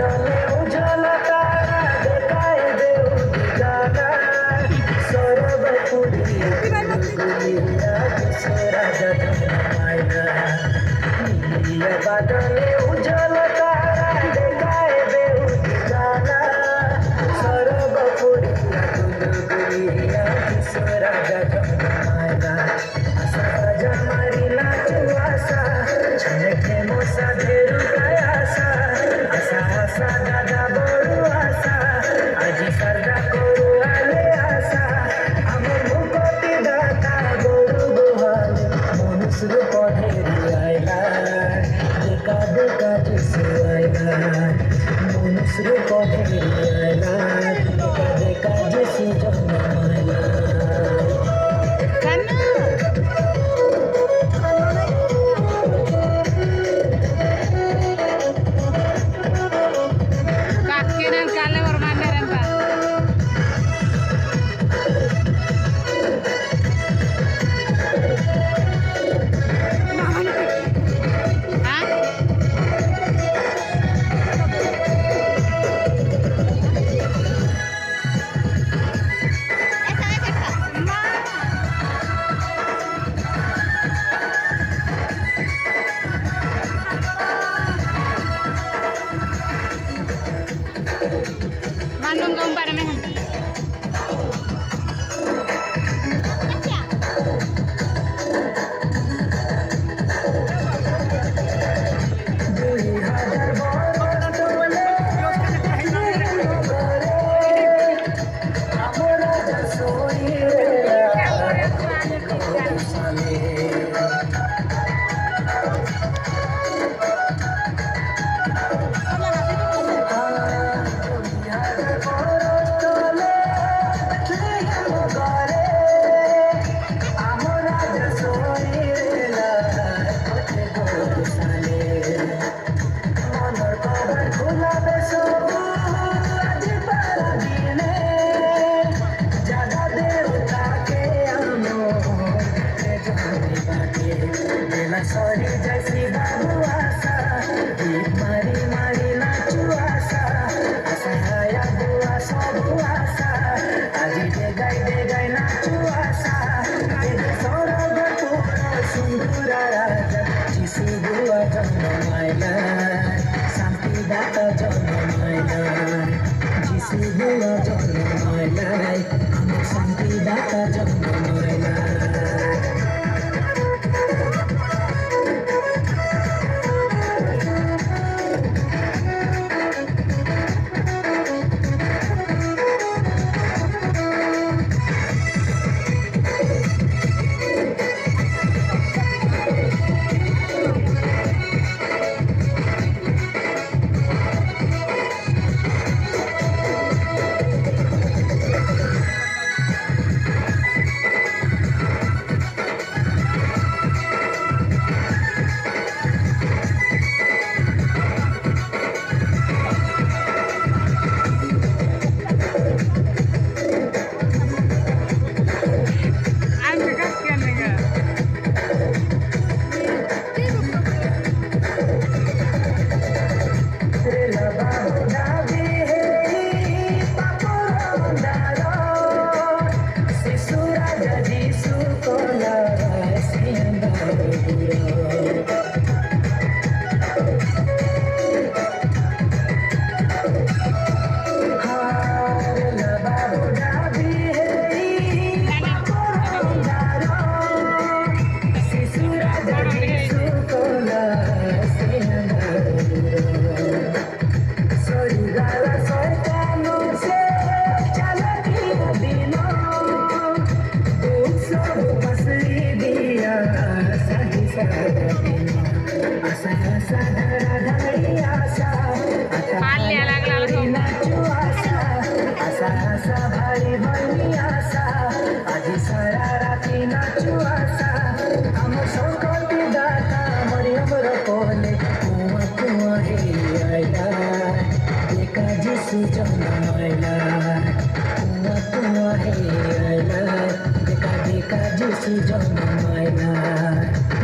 বাদলে উজালা তারা দেখায় দেও দিগানা সরব পুরিয়া গুলিয়া বিসরা জগনা মাইনা নীলিয়া বাদলে উজালা তারা দেখায় দেও দিগানা সরব পুরিয়া গুলিয়া বিসরা জগনা মাইনা আশা জামারি নাচু আশা ছনেকে মোসা ধেরু আশা আশা আশা দাদা বড় আশা আজি সরদা করু আলে আশা আমার মুকতি দাতা গরু গোহাল মনুষ্য পধেরি আইলা দেখা দেখা জিসু আইলা মনুষ্য পধেরি আইলা দেখা দেখা জিসু জন্ম আইলা Mandung kau pada mehan. Sorry, jasi babu asa, mari mari nachu asa, asa haya bua sobu asa, aji degai nachu asa, ede sorga pura sundura raja, jisu bua janma maila, sampi data janma maila, jisu bua janma maila, amar sampi data janma maila.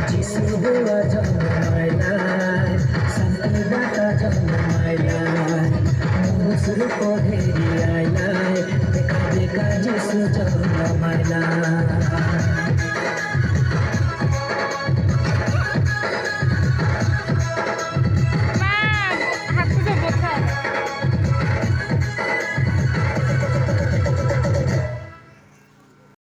Jisu